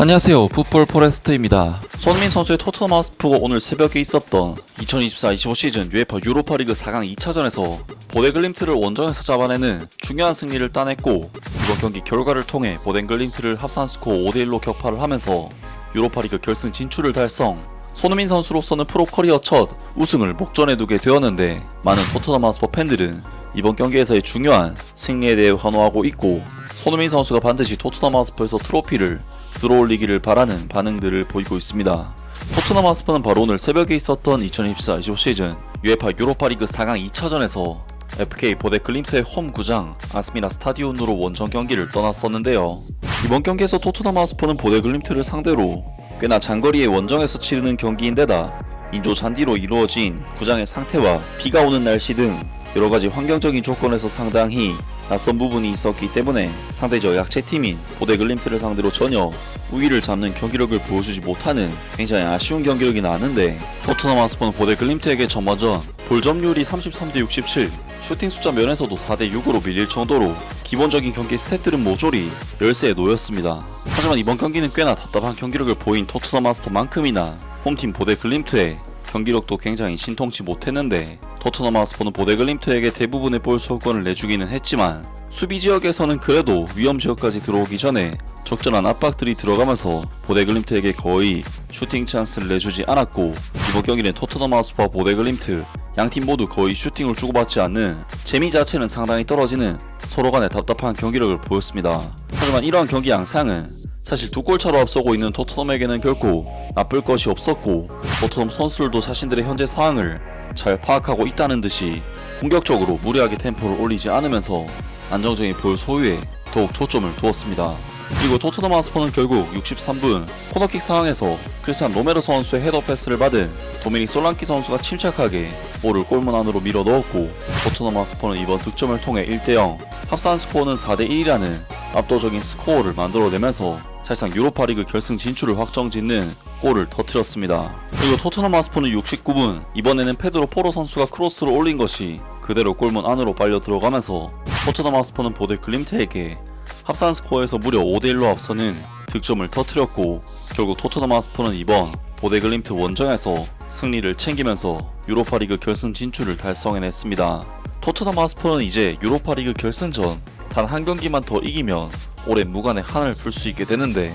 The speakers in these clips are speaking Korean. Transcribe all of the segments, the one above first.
안녕하세요, 풋볼 포레스트입니다. 손흥민 선수의 토트넘 하스프가 오늘 새벽에 있었던 2024-25 시즌 UEFA 유로파리그 4강 2차전에서 보데글림트를 원정에서 잡아내는 중요한 승리를 따냈고, 이번 경기 결과를 통해 보데글림트를 합산 스코어 5대1로 격파를 하면서 유로파리그 결승 진출을 달성. 손흥민 선수로서는 프로 커리어 첫 우승을 목전에 두게 되었는데, 많은 토트넘 하스퍼 팬들은 이번 경기에서의 중요한 승리에 대해 환호하고 있고, 손흥민 선수가 반드시 토트넘 하스퍼에서 트로피를 들어올리기를 바라는 반응들을 보이고 있습니다. 토트넘 하스퍼는 바로 오늘 새벽에 있었던 2024-25 시즌 UEFA 유로파리그 4강 2차전에서 FK 보데글림트의 홈 구장 아스미라 스타디온으로 원정 경기를 떠났었는데요. 이번 경기에서 토트넘 하스퍼는 보데글림트를 상대로 꽤나 장거리의 원정에서 치르는 경기인데다 인조 잔디로 이루어진 구장의 상태와 비가 오는 날씨 등 여러가지 환경적인 조건에서 상당히 낯선 부분이 있었기 때문에 상대적 약체팀인 보데글림트를 상대로 전혀 우위를 잡는 경기력을 보여주지 못하는 굉장히 아쉬운 경기력이 나는데, 토트넘 하스퍼는 보데글림트에게 전반전 볼 점유율이 33대 67, 슈팅 숫자 면에서도 4대 6으로 밀릴 정도로 기본적인 경기 스탯들은 모조리 열세에 놓였습니다. 하지만 이번 경기는 꽤나 답답한 경기력을 보인 토트넘 하스퍼만큼이나 홈팀 보데글림트의 경기력도 굉장히 신통치 못했는데, 토트넘 하스퍼는 보데글림트에게 대부분의 볼 소유권을 내주기는 했지만 수비 지역에서는 그래도 위험 지역까지 들어오기 전에 적절한 압박들이 들어가면서 보데글림트에게 거의 슈팅 찬스를 내주지 않았고, 이번 경기는 토트넘 하스퍼와 보데글림트 양팀 모두 거의 슈팅을 주고받지 않는 재미 자체는 상당히 떨어지는 서로 간의 답답한 경기력을 보였습니다. 하지만 이러한 경기 양상은 사실 두 골차로 앞서고 있는 토트넘에게는 결코 나쁠 것이 없었고, 토트넘 선수들도 자신들의 현재 상황을 잘 파악하고 있다는 듯이 공격적으로 무리하게 템포를 올리지 않으면서 안정적인 볼 소유에 더욱 초점을 두었습니다. 그리고 토트넘 하스퍼는 결국 63분 코너킥 상황에서 크리스찬 로메로 선수의 헤더 패스를 받은 도미닉 솔랑키 선수가 침착하게 볼을 골문 안으로 밀어 넣었고, 토트넘 하스퍼는 이번 득점을 통해 1대0 합산 스코어는 4대1이라는 압도적인 스코어를 만들어내면서 사실상 유로파리그 결승 진출을 확정짓는 골을 터뜨렸습니다. 그리고 토트넘 하스퍼는 69분 이번에는 페드로 포로 선수가 크로스를 올린 것이 그대로 골문 안으로 빨려 들어가면서 토트넘 하스퍼는 보데글림트에게 합산 스코어에서 무려 5대1로 앞서는 득점을 터뜨렸고, 결국 토트넘 하스퍼는 이번 보데글림트 원정에서 승리를 챙기면서 유로파리그 결승 진출을 달성해냈습니다. 토트넘 하스퍼는 이제 유로파리그 결승전 단 한 경기만 더 이기면 올해 무관의 한을 풀 수 있게 되는데,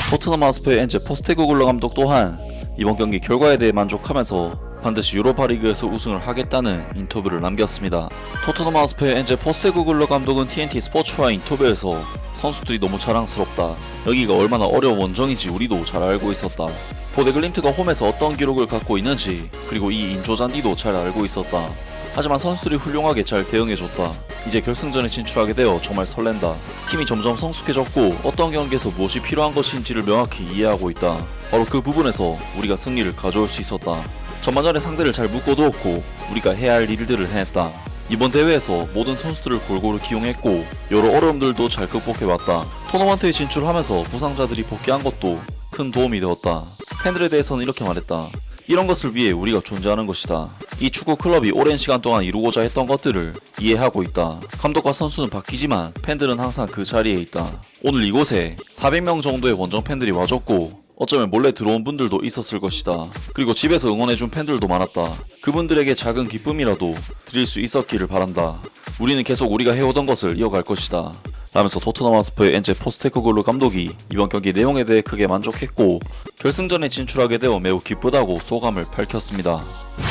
토트넘 하스퍼의 엔제 포스테코글루 감독 또한 이번 경기 결과에 대해 만족하면서 반드시 유로파리그에서 우승을 하겠다는 인터뷰를 남겼습니다. 토트넘 하스퍼의 엔제 포스테코글루 감독은 TNT 스포츠와 인터뷰에서 선수들이 너무 자랑스럽다. 여기가 얼마나 어려운 원정인지 우리도 잘 알고 있었다. 보데글림트가 홈에서 어떤 기록을 갖고 있는지, 그리고 이 인조잔디도 잘 알고 있었다. 하지만 선수들이 훌륭하게 잘 대응해줬다. 이제 결승전에 진출하게 되어 정말 설렌다. 팀이 점점 성숙해졌고 어떤 경기에서 무엇이 필요한 것인지를 명확히 이해하고 있다. 바로 그 부분에서 우리가 승리를 가져올 수 있었다. 전반전에 상대를 잘 묶어두었고 우리가 해야 할 일들을 해냈다. 이번 대회에서 모든 선수들을 골고루 기용했고 여러 어려움들도 잘 극복해왔다. 토너먼트에 진출하면서 부상자들이 복귀한 것도 큰 도움이 되었다. 팬들에 대해서는 이렇게 말했다. 이런 것을 위해 우리가 존재하는 것이다. 이 축구 클럽이 오랜 시간 동안 이루고자 했던 것들을 이해하고 있다. 감독과 선수는 바뀌지만 팬들은 항상 그 자리에 있다. 오늘 이곳에 400명 정도의 원정 팬들이 와줬고 어쩌면 몰래 들어온 분들도 있었을 것이다. 그리고 집에서 응원해준 팬들도 많았다. 그분들에게 작은 기쁨이라도 드릴 수 있었기를 바란다. 우리는 계속 우리가 해오던 것을 이어갈 것이다. 라면서 토트넘 하스퍼의 엔제 포스테코글루 감독이 이번 경기 내용에 대해 크게 만족했고 결승전에 진출하게 되어 매우 기쁘다고 소감을 밝혔습니다.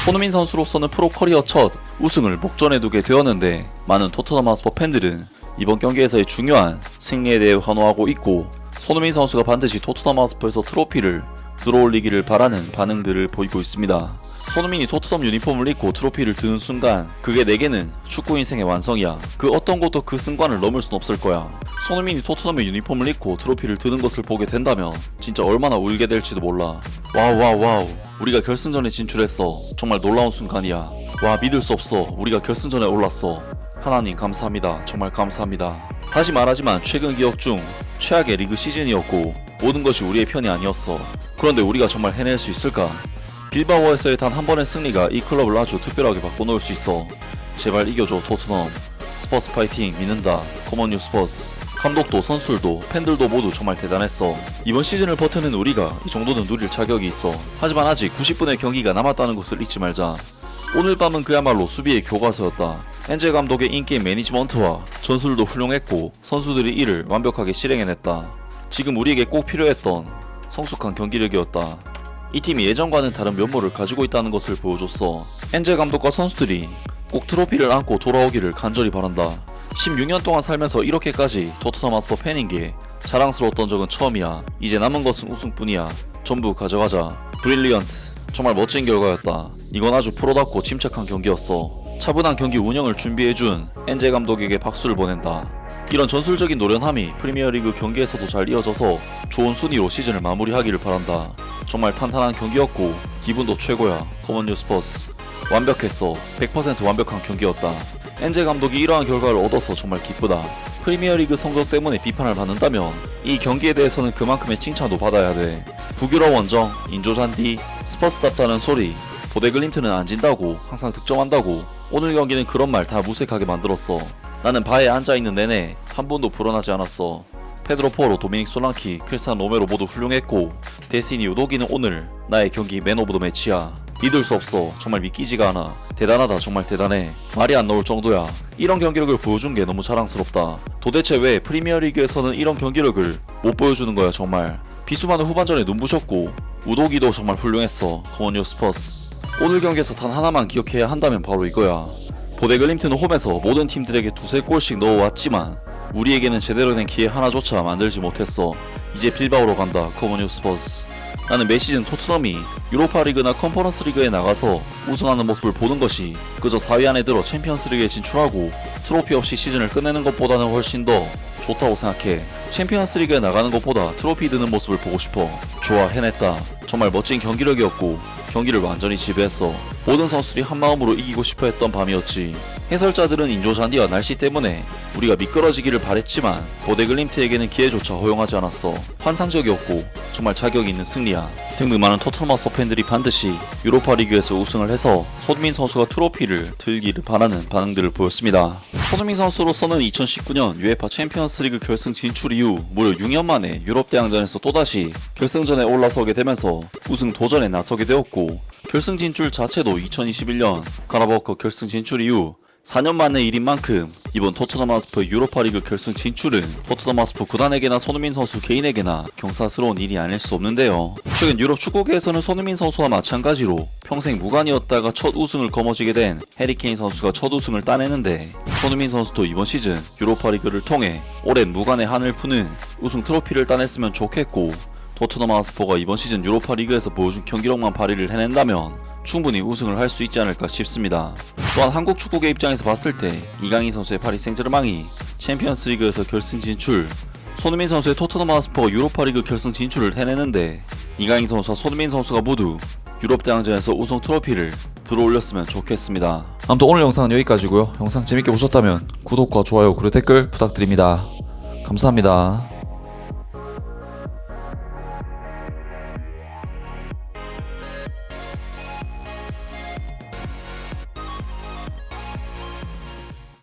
손흥민 선수로서는 프로 커리어 첫 우승을 목전에 두게 되었는데, 많은 토트넘 하스퍼 팬들은 이번 경기에서의 중요한 승리에 대해 환호하고 있고, 손흥민 선수가 반드시 토트넘 하스퍼에서 트로피를 들어올리기를 바라는 반응들을 보이고 있습니다. 손흥민이 토트넘 유니폼을 입고 트로피를 드는 순간 그게 내게는 축구 인생의 완성이야. 그 어떤 것도 그 순간을 넘을 순 없을 거야. 손흥민이 토트넘의 유니폼을 입고 트로피를 드는 것을 보게 된다면 진짜 얼마나 울게 될지도 몰라. 와우 우리가 결승전에 진출했어. 정말 놀라운 순간이야. 와, 믿을 수 없어. 우리가 결승전에 올랐어. 하나님 감사합니다. 정말 감사합니다. 다시 말하지만 최근 기억 중 최악의 리그 시즌이었고 모든 것이 우리의 편이 아니었어. 그런데 우리가 정말 해낼 수 있을까? 빌바오에서의 단 한 번의 승리가 이 클럽을 아주 특별하게 바꿔놓을 수 있어. 제발 이겨줘 토트넘. 스퍼스 파이팅 믿는다. 컴온 뉴 스퍼스. 감독도 선수들도 팬들도 모두 정말 대단했어. 이번 시즌을 버텨낸 우리가 이 정도는 누릴 자격이 있어. 하지만 아직 90분의 경기가 남았다는 것을 잊지 말자. 오늘 밤은 그야말로 수비의 교과서였다. 엔젤 감독의 인게임 매니지먼트와 전술도 훌륭했고 선수들이 이를 완벽하게 실행해냈다. 지금 우리에게 꼭 필요했던 성숙한 경기력이었다. 이 팀이 예전과는 다른 면모를 가지고 있다는 것을 보여줬어. 엔젤 감독과 선수들이 꼭 트로피를 안고 돌아오기를 간절히 바란다. 16년 동안 살면서 이렇게까지 토트넘 하스퍼 팬인 게 자랑스러웠던 적은 처음이야. 이제 남은 것은 우승뿐이야. 전부 가져가자. 브릴리언트. 정말 멋진 결과였다. 이건 아주 프로답고 침착한 경기였어. 차분한 경기 운영을 준비해준 엔젤 감독에게 박수를 보낸다. 이런 전술적인 노련함이 프리미어리그 경기에서도 잘 이어져서 좋은 순위로 시즌을 마무리하기를 바란다. 정말 탄탄한 경기였고 기분도 최고야. 커먼뉴 스퍼스. 완벽했어. 100% 완벽한 경기였다. 엔젤 감독이 이러한 결과를 얻어서 정말 기쁘다. 프리미어리그 성적 때문에 비판을 받는다면 이 경기에 대해서는 그만큼의 칭찬도 받아야 돼. 북유럽 원정, 인조잔디, 스퍼스답다는 소리, 보데글림트는 안 진다고, 항상 득점한다고. 오늘 경기는 그런 말 다 무색하게 만들었어. 나는 바에 앉아있는 내내 한 번도 불어나지 않았어. 페드로 포로, 도미닉 솔랑키, 크리스찬 로메로 모두 훌륭했고 데스티니 우도기는 오늘 나의 경기 맨 오브 더 매치야. 믿을 수 없어. 정말 믿기지가 않아. 대단하다. 정말 대단해. 말이 안 나올 정도야. 이런 경기력을 보여준 게 너무 자랑스럽다. 도대체 왜 프리미어리그에서는 이런 경기력을 못 보여주는 거야 정말. 비수만은 후반전에 눈부셨고 우도기도 정말 훌륭했어. 커먼뉴 스퍼스. 오늘 경기에서 단 하나만 기억해야 한다면 바로 이거야. 보데글림트는 홈에서 모든 팀들에게 두세 골씩 넣어왔지만 우리에게는 제대로 된 기회 하나조차 만들지 못했어. 이제 빌바오로 간다. 커먼뉴 스퍼스. 나는 매 시즌 토트넘이 유로파리그나 컨퍼런스리그에 나가서 우승하는 모습을 보는 것이 그저 4위 안에 들어 챔피언스리그에 진출하고 트로피 없이 시즌을 끝내는 것보다는 훨씬 더 좋다고 생각해. 챔피언스리그에 나가는 것보다 트로피 드는 모습을 보고 싶어. 좋아, 해냈다. 정말 멋진 경기력이었고 경기를 완전히 지배했어. 모든 선수들이 한마음으로 이기고 싶어 했던 밤이었지. 해설자들은 인조잔디와 날씨 때문에 우리가 미끄러지기를 바랬지만 보데글림트에게는 기회조차 허용하지 않았어. 환상적이었고 정말 자격이 있는 승리야. 등등 많은 토트넘 하스퍼 팬들이 반드시 유로파리그에서 우승을 해서 손흥민 선수가 트로피를 들기를 바라는 반응들을 보였습니다. 손흥민 선수로서는 2019년 UEFA 챔피언스리그 결승 진출 이후 무려 6년 만에 유럽 대항전에서 또다시 결승전에 올라서게 되면서 우승 도전에 나서게 되었고 결승 진출 자체도 2021년 카라바오컵 결승 진출 이후 4년 만의 일인 만큼 이번 토트넘 하스퍼 유로파리그 결승 진출은 토트넘 하스퍼 구단에게나 손흥민 선수 개인에게나 경사스러운 일이 아닐 수 없는데요. 최근 유럽 축구계에서는 손흥민 선수와 마찬가지로 평생 무관이었다가 첫 우승을 거머쥐게 된 해리 케인 선수가 첫 우승을 따내는데 손흥민 선수도 이번 시즌 유로파리그를 통해 오랜 무관의 한을 푸는 우승 트로피를 따냈으면 좋겠고 토트넘 하스퍼가 이번 시즌 유로파리그에서 보여준 경기력만 발휘를 해낸다면 충분히 우승을 할 수 있지 않을까 싶습니다. 또한 한국 축구계 입장에서 봤을 때 이강인 선수의 파리 생제르맹이 챔피언스리그에서 결승 진출, 손흥민 선수의 토트넘 하스퍼가 유로파리그 결승 진출을 해내는데 이강인 선수와 손흥민 선수가 모두 유럽 대항전에서 우승 트로피를 들어올렸으면 좋겠습니다. 아무튼 오늘 영상은 여기까지고요. 영상 재밌게 보셨다면 구독과 좋아요 그리고 댓글 부탁드립니다. 감사합니다.